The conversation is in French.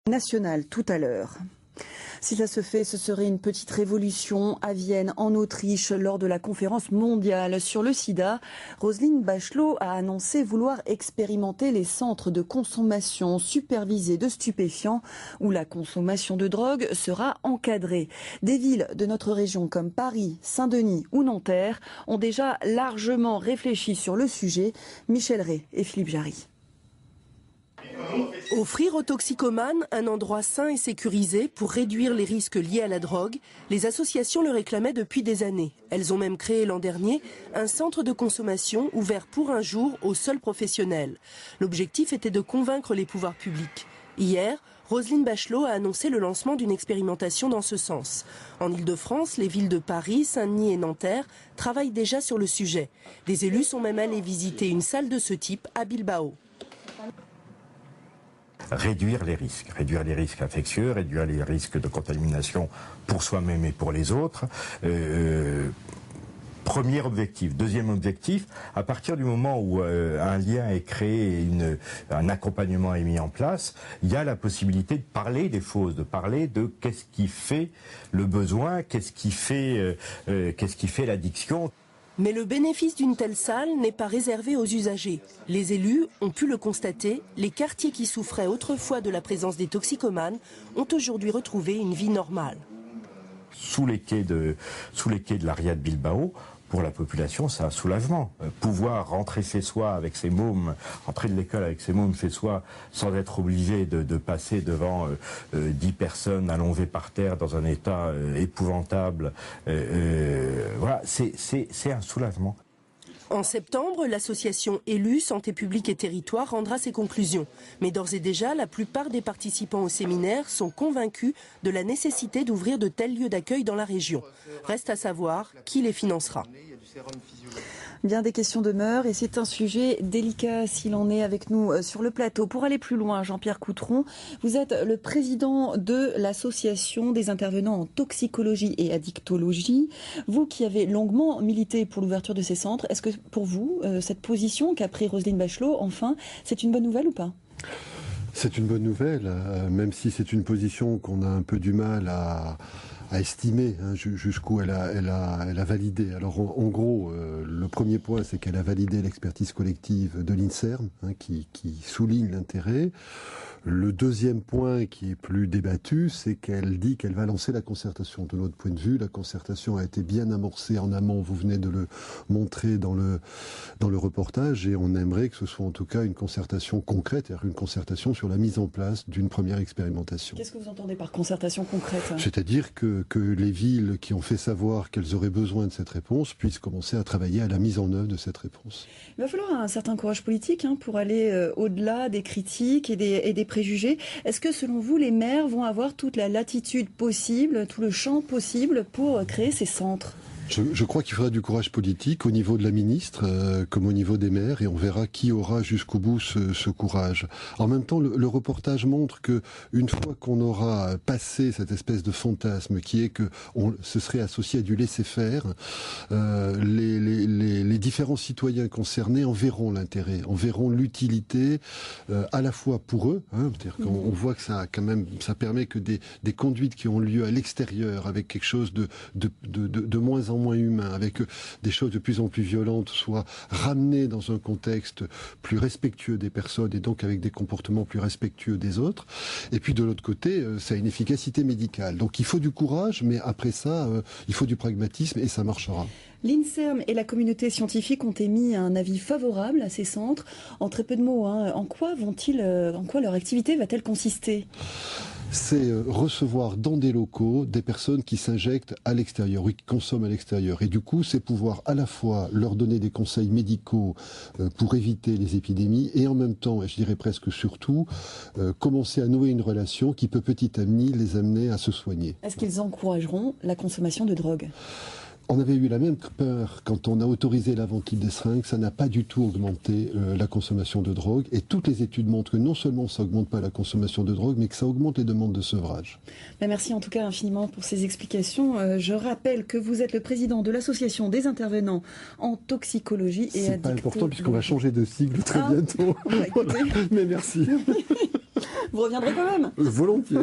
National tout à l'heure. Si ça se fait, ce serait une petite révolution à Vienne, en Autriche, lors de la conférence mondiale sur le sida. Roselyne Bachelot a annoncé vouloir expérimenter les centres de consommation supervisés de stupéfiants où la consommation de drogue sera encadrée. Des villes de notre région comme Paris, Saint-Denis ou Nanterre ont déjà largement réfléchi sur le sujet. Michel Ray et Philippe Jarry. Offrir aux toxicomanes un endroit sain et sécurisé pour réduire les risques liés à la drogue, les associations le réclamaient depuis des années. Elles ont même créé l'an dernier un centre de consommation ouvert pour un jour aux seuls professionnels. L'objectif était de convaincre les pouvoirs publics. Hier, Roselyne Bachelot a annoncé le lancement d'une expérimentation dans ce sens. En Ile-de-France, les villes de Paris, Saint-Denis et Nanterre travaillent déjà sur le sujet. Des élus sont même allés visiter une salle de ce type à Bilbao. Réduire les risques infectieux, réduire les risques de contamination pour soi-même et pour les autres. Premier objectif. Deuxième objectif, à partir du moment où un lien est créé et un accompagnement est mis en place, il y a la possibilité de parler des choses, de parler de qu'est-ce qui fait le besoin, qu'est-ce qui fait l'addiction. Mais le bénéfice d'une telle salle n'est pas réservé aux usagers. Les élus ont pu le constater, les quartiers qui souffraient autrefois de la présence des toxicomanes ont aujourd'hui retrouvé une vie normale. Sous les quais de l'Aria de Bilbao, pour la population, c'est un soulagement. Pouvoir rentrer chez soi avec ses mômes, rentrer de l'école avec ses mômes chez soi, sans être obligé de passer devant 10 personnes allongées par terre dans un état épouvantable, voilà, c'est un soulagement. En septembre, l'association Élus, Santé publique et Territoire rendra ses conclusions. Mais d'ores et déjà, la plupart des participants au séminaire sont convaincus de la nécessité d'ouvrir de tels lieux d'accueil dans la région. Reste à savoir qui les financera. Bien des questions demeurent et c'est un sujet délicat s'il en est avec nous sur le plateau. Pour aller plus loin, Jean-Pierre Coutron, vous êtes le président de l'association des intervenants en toxicologie et addictologie. Vous qui avez longuement milité pour l'ouverture de ces centres, est-ce que pour vous, cette position qu'a pris Roselyne Bachelot, enfin, c'est une bonne nouvelle ou pas ? C'est une bonne nouvelle, même si c'est une position qu'on a un peu du mal à estimer jusqu'où elle a validé. Alors en gros, le premier point, c'est qu'elle a validé l'expertise collective de l'INSERM, qui souligne l'intérêt. Le deuxième point qui est plus débattu, c'est qu'elle dit qu'elle va lancer la concertation. De notre point de vue, la concertation a été bien amorcée en amont, vous venez de le montrer dans le reportage, et on aimerait que ce soit en tout cas une concertation concrète, c'est-à-dire une concertation sur la mise en place d'une première expérimentation. Qu'est-ce que vous entendez par concertation concrète ? C'est-à-dire que les villes qui ont fait savoir qu'elles auraient besoin de cette réponse puissent commencer à travailler à la mise en œuvre de cette réponse. Il va falloir un certain courage politique pour aller au-delà des critiques et des préjugés. Est-ce que selon vous, les maires vont avoir toute la latitude possible, tout le champ possible pour créer ces centres ? Je crois qu'il faudra du courage politique au niveau de la ministre comme au niveau des maires, et on verra qui aura jusqu'au bout ce courage. En même temps, le reportage montre que une fois qu'on aura passé cette espèce de fantasme qui est que ce serait associé à du laisser-faire, les différents citoyens concernés en verront l'intérêt, en verront l'utilité à la fois pour eux, c'est-à-dire qu'on voit que ça quand même, ça permet que des conduites qui ont lieu à l'extérieur avec quelque chose de moins en moins humain, avec des choses de plus en plus violentes, soient ramenées dans un contexte plus respectueux des personnes et donc avec des comportements plus respectueux des autres. Et puis de l'autre côté, ça a une efficacité médicale. Donc il faut du courage, mais après ça, il faut du pragmatisme et ça marchera. L'INSERM et la communauté scientifique ont émis un avis favorable à ces centres. En très peu de mots, en quoi leur activité va-t-elle consister ? C'est recevoir dans des locaux des personnes qui s'injectent à l'extérieur, qui consomment à l'extérieur. Et du coup, c'est pouvoir à la fois leur donner des conseils médicaux pour éviter les épidémies et en même temps, et je dirais presque surtout, commencer à nouer une relation qui peut petit à petit les amener à se soigner. Est-ce qu'ils encourageront la consommation de drogue ? On avait eu la même peur quand on a autorisé la vente libre des seringues, ça n'a pas du tout augmenté la consommation de drogue. Et toutes les études montrent que non seulement ça n'augmente pas la consommation de drogue, mais que ça augmente les demandes de sevrage. Merci en tout cas infiniment pour ces explications. Je rappelle que vous êtes le président de l'association des intervenants en toxicologie et addictologie. C'est pas important puisqu'on va changer de sigle très bientôt. Bah, Mais merci. Vous reviendrez quand même. Volontiers.